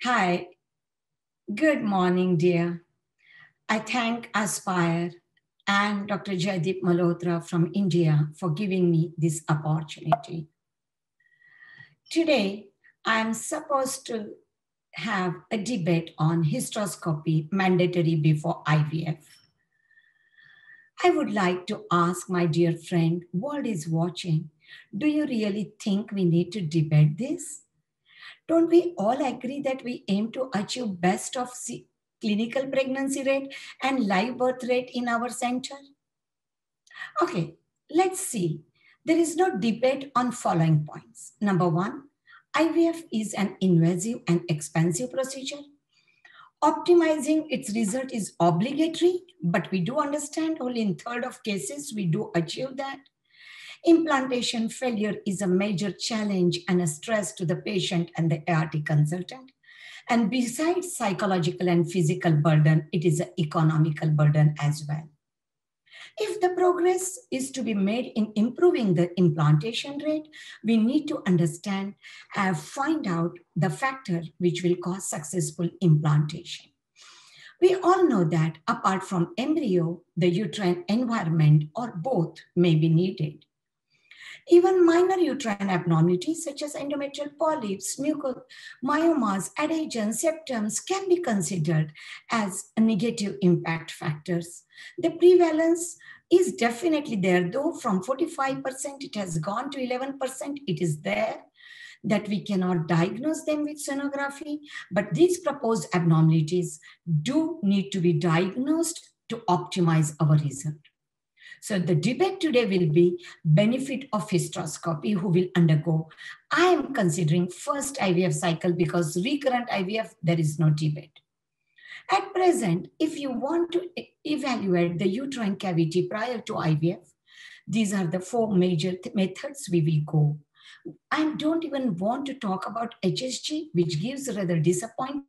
Hi, good morning, dear. I thank Aspire and Dr. Jaideep Malhotra from India for giving me this opportunity. Today, I am supposed to have a debate on hysteroscopy mandatory before IVF. I would like to ask my dear friend, world is watching, do you really think we need to debate this? Don't we all agree that we aim to achieve best of clinical pregnancy rate and live birth rate in our center? Okay, let's see. There is no debate on following points. Number one, IVF is an invasive and expensive procedure. Optimizing its result is obligatory, but we do understand only in third of cases we do achieve that. Implantation failure is a major challenge and a stress to the patient and the ART consultant. And besides psychological and physical burden, it is an economical burden as well. If the progress is to be made in improving the implantation rate, we need to understand and find out the factor which will cause successful implantation. We all know that apart from embryo, the uterine environment or both may be needed. Even minor uterine abnormalities such as endometrial polyps, myomas, adhesions, septums can be considered as negative impact factors. The prevalence is definitely there, though from 45% it has gone to 11%, it is there that we cannot diagnose them with sonography, but these proposed abnormalities do need to be diagnosed to optimize our result. So the debate today will be benefit of hysteroscopy who will undergo. I am considering first IVF cycle because recurrent IVF, there is no debate. At present, if you want to evaluate the uterine cavity prior to IVF, these are the four major methods we will go. I don't even want to talk about HSG, which gives rather disappointing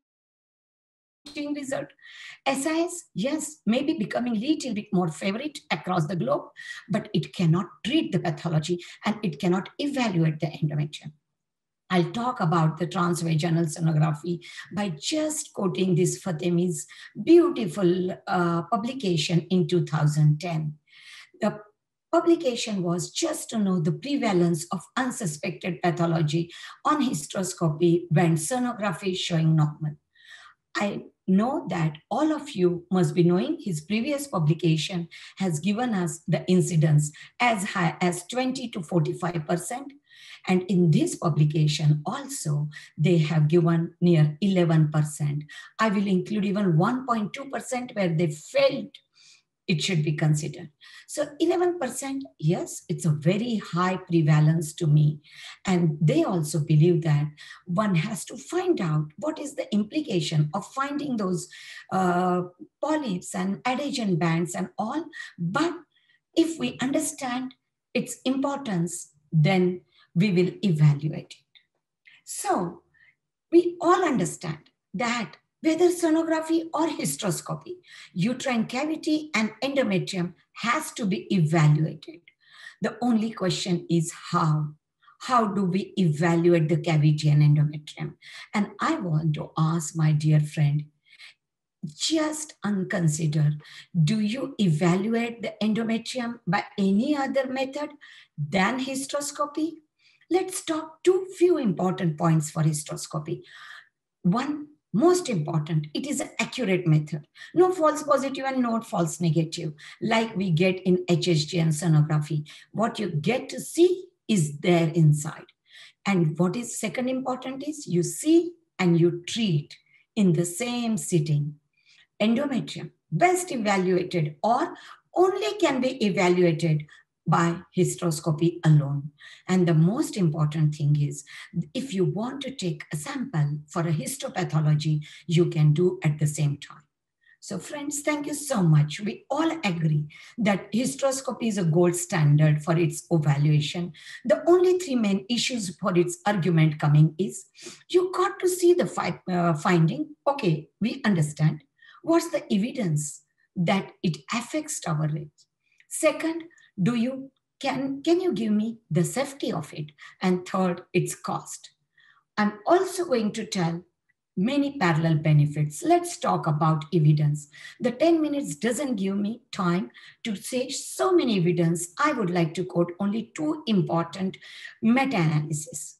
result. SIS, yes, maybe becoming a little bit more favorite across the globe, but it cannot treat the pathology and it cannot evaluate the endometrium. I'll talk about the transvaginal sonography by just quoting this Fatemi's beautiful publication in 2010. The publication was just to know the prevalence of unsuspected pathology on hysteroscopy when sonography is showing normal. I know that all of you must be knowing his previous publication has given us the incidence as high as 20 to 45%. And in this publication also, they have given near 11%. I will include even 1.2% where they failed. It should be considered. So 11%, yes, it's a very high prevalence to me. And they also believe that one has to find out what is the implication of finding those polyps and adhesion bands and all. But if we understand its importance, then we will evaluate it. So we all understand that whether sonography or hysteroscopy, uterine cavity and endometrium has to be evaluated. The only question is how. How do we evaluate the cavity and endometrium? And I want to ask my dear friend, just unconsider, do you evaluate the endometrium by any other method than hysteroscopy? Let's talk two few important points for hysteroscopy. One, most important, it is an accurate method. No false positive and no false negative, like we get in HSG and sonography. What you get to see is there inside. And what is second important is you see and you treat in the same sitting. Endometrium, best evaluated or only can be evaluated by hysteroscopy alone. And the most important thing is, if you want to take a sample for a histopathology, you can do at the same time. So friends, thank you so much. We all agree that hysteroscopy is a gold standard for its evaluation. The only three main issues for its argument coming is, you got to see the finding. Okay, we understand. What's the evidence that it affects our rates? Second, can you give me the safety of it? And third, its cost. I'm also going to tell many parallel benefits. Let's talk about evidence. The 10 minutes doesn't give me time to say so many evidence. I would like to quote only two important meta-analyses.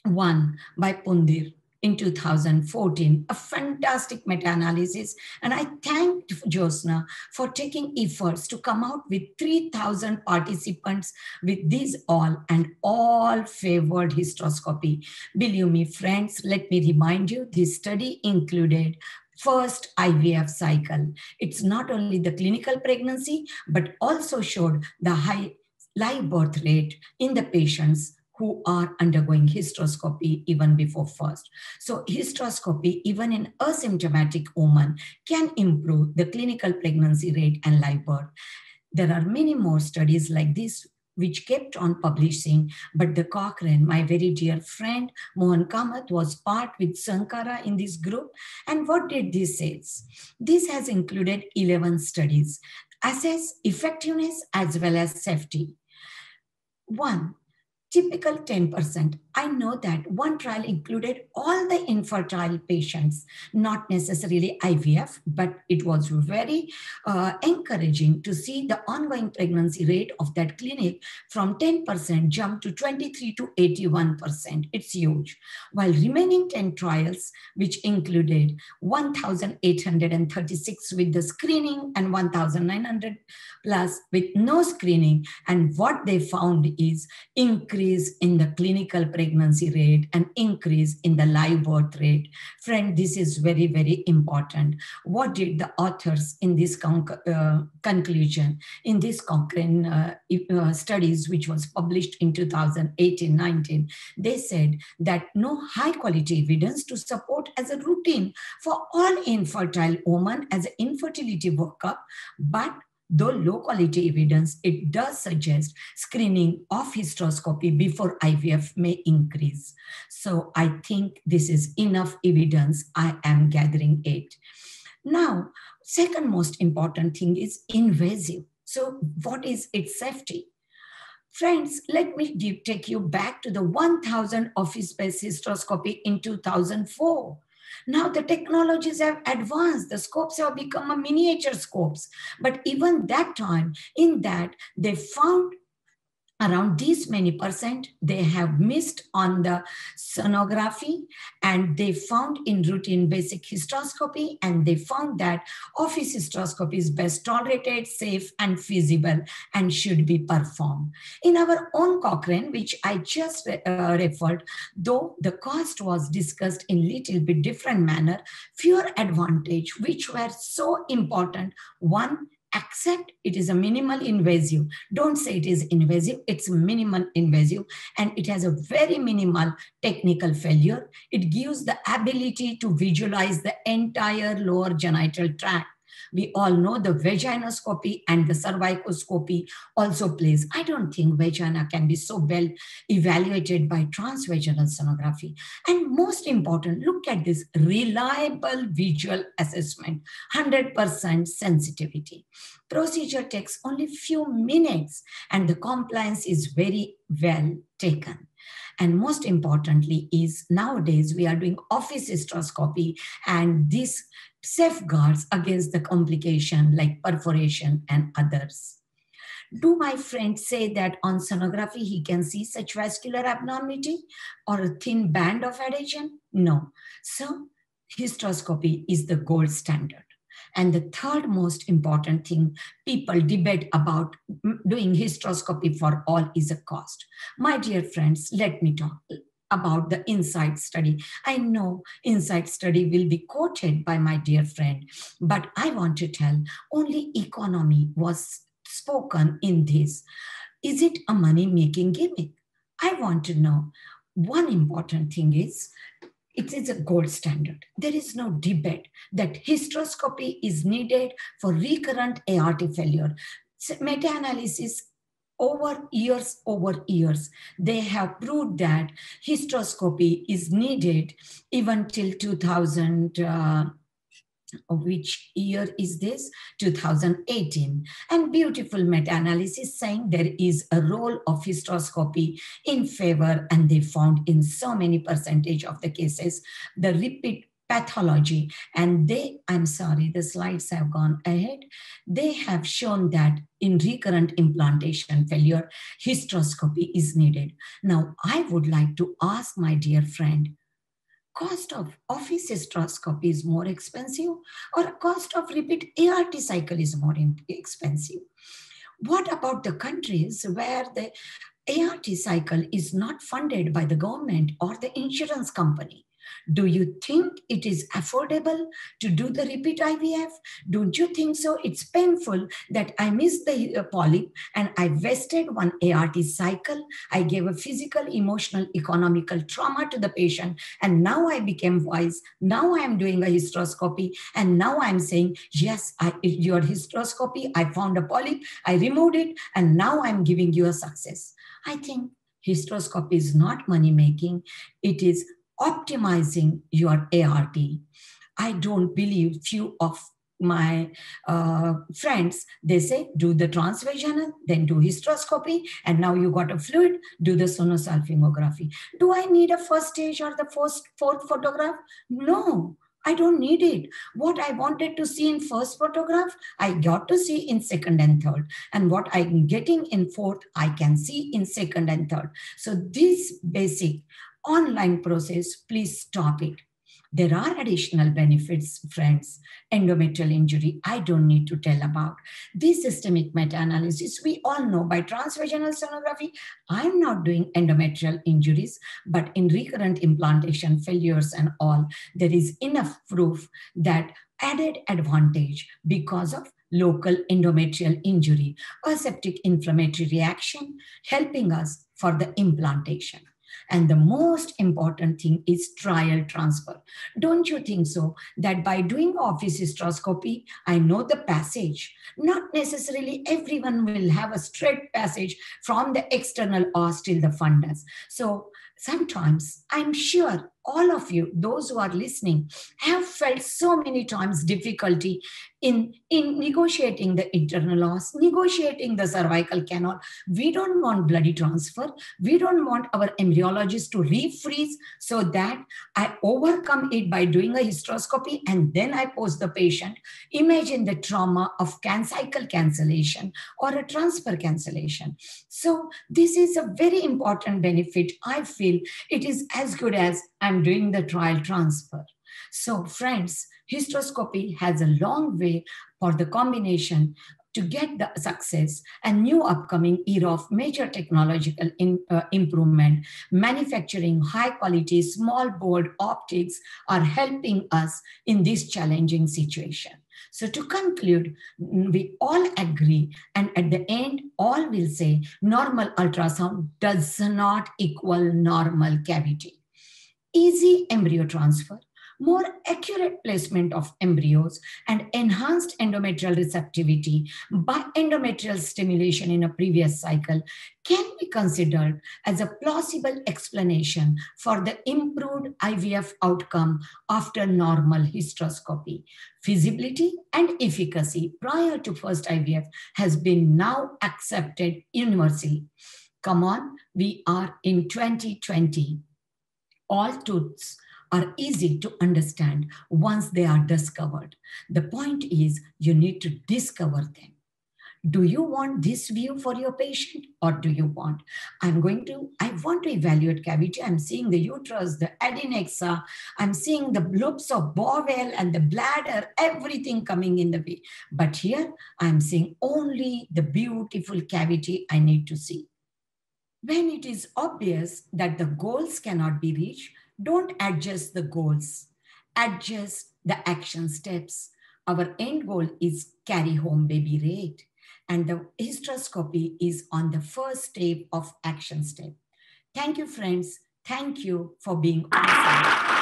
One by Pundir in 2014, a fantastic meta-analysis. And I thanked Josna for taking efforts to come out with 3,000 participants with these all favored hysteroscopy. Believe me, friends, let me remind you, this study included first IVF cycle. It's not only the clinical pregnancy, but also showed the high live birth rate in the patients who are undergoing hysteroscopy even before first. So hysteroscopy, even in asymptomatic women, can improve the clinical pregnancy rate and live birth. There are many more studies like this which kept on publishing, but the Cochrane, my very dear friend, Mohan Kamath, was part with Sankara in this group. And what did this say? This has included 11 studies, assess effectiveness as well as safety. One, typical 10%. I know that one trial included all the infertile patients, not necessarily IVF, but it was very encouraging to see the ongoing pregnancy rate of that clinic from 10% jump to 23 to 81%. It's huge. While remaining 10 trials, which included 1,836 with the screening and 1,900 plus with no screening, and what they found is increase in the clinical pregnancy rate and increase in the live birth rate. Friend, this is very, very important. What did the authors in this conclusion, in this Cochrane studies, which was published in 2018-19, they said that no high quality evidence to support as a routine for all infertile women as an infertility workup, but though low quality evidence, it does suggest screening of hysteroscopy before IVF may increase. So I think this is enough evidence. I am gathering it. Now, second most important thing is invasive. So what is its safety? Friends, let me take you back to the 1,000 office-based hysteroscopy in 2004. Now the technologies have advanced, the scopes have become a miniature scopes. But even that time, in that, they found around this many percent they have missed on the sonography, and they found in routine basic hysteroscopy, and they found that office hysteroscopy is best tolerated, safe and feasible and should be performed. In our own Cochrane, which I just referred, though the cost was discussed in little bit different manner, fewer advantage which were so important. One, accept it is a minimal invasive. Don't say it is invasive, it's minimal invasive, and it has a very minimal technical failure. It gives the ability to visualize the entire lower genital tract. We all know the vaginoscopy and the cervicoscopy also plays. I don't think vagina can be so well evaluated by transvaginal sonography. And most important, look at this reliable visual assessment, 100% sensitivity. Procedure takes only few minutes and the compliance is very well taken. And most importantly is nowadays we are doing office hysteroscopy, and this safeguards against the complication like perforation and others. Do my friend say that on sonography he can see such vascular abnormality or a thin band of adhesion? No. So hysteroscopy is the gold standard. And the third most important thing people debate about doing hysteroscopy for all is a cost. My dear friends, let me talk about the INSIGHT study. I know INSIGHT study will be quoted by my dear friend, but I want to tell only economy was spoken in this. Is it a money-making gimmick? I want to know. One important thing is, it is a gold standard. There is no debate that hysteroscopy is needed for recurrent aortic failure. Meta-analysis over years, they have proved that hysteroscopy is needed even till 2000, which year is this? 2018. And beautiful meta-analysis saying there is a role of hysteroscopy in favor, and they found in so many percentage of the cases, the repeat pathology. And I'm sorry, the slides have gone ahead. They have shown that in recurrent implantation failure, hysteroscopy is needed. Now, I would like to ask my dear friend, cost of office hysteroscopy is more expensive or cost of repeat ART cycle is more expensive? What about the countries where the ART cycle is not funded by the government or the insurance company? Do you think it is affordable to do the repeat IVF? Don't you think so? It's painful that I missed the polyp and I wasted one ART cycle. I gave a physical, emotional, economical trauma to the patient. And now I became wise. Now I am doing a hysteroscopy. And now I'm saying, yes, your hysteroscopy, I found a polyp, I removed it, and now I'm giving you a success. I think hysteroscopy is not money making. It is optimizing your ART. I don't believe few of my friends, they say, do the transvaginal, then do hysteroscopy, and now you got a fluid, do the sonosalpingography. Do I need a first stage or the fourth photograph? No. I don't need it. What I wanted to see in first photograph, I got to see in second and third. And what I'm getting in fourth, I can see in second and third. So this basic online process, please stop it. There are additional benefits, friends. Endometrial injury, I don't need to tell about. This systemic meta-analysis, we all know by transvaginal sonography, I'm not doing endometrial injuries, but in recurrent implantation failures and all, there is enough proof that added advantage because of local endometrial injury, a septic inflammatory reaction, helping us for the implantation. And the most important thing is trial transfer. Don't you think so? That by doing office hysteroscopy, I know the passage. Not necessarily everyone will have a straight passage from the external os till the fundus. So sometimes I'm sure all of you, those who are listening, have felt so many times difficulty in negotiating the internal os, negotiating the cervical canal. We don't want bloody transfer. We don't want our embryologist to refreeze so that I overcome it by doing a hysteroscopy and then I post the patient. Imagine the trauma of cycle cancellation or a transfer cancellation. So this is a very important benefit. I feel it is as good as I'm doing the trial transfer. So friends, hysteroscopy has a long way for the combination to get the success, and new upcoming era of major technological improvement, manufacturing high quality small bore optics are helping us in this challenging situation. So to conclude, we all agree, and at the end, all will say normal ultrasound does not equal normal cavity. Easy embryo transfer, more accurate placement of embryos, and enhanced endometrial receptivity by endometrial stimulation in a previous cycle can be considered as a plausible explanation for the improved IVF outcome after normal hysteroscopy. Feasibility and efficacy prior to first IVF has been now accepted universally. Come on, we are in 2020. All truths are easy to understand once they are discovered. The point is you need to discover them. Do you want this view for your patient or do you want, I want to evaluate cavity. I'm seeing the uterus, the adnexa, I'm seeing the loops of bowel and the bladder, everything coming in the way. But here I'm seeing only the beautiful cavity I need to see. When it is obvious that the goals cannot be reached, don't adjust the goals. Adjust the action steps. Our end goal is carry home baby rate. And the hysteroscopy is on the first step of action step. Thank you, friends. Thank you for being awesome.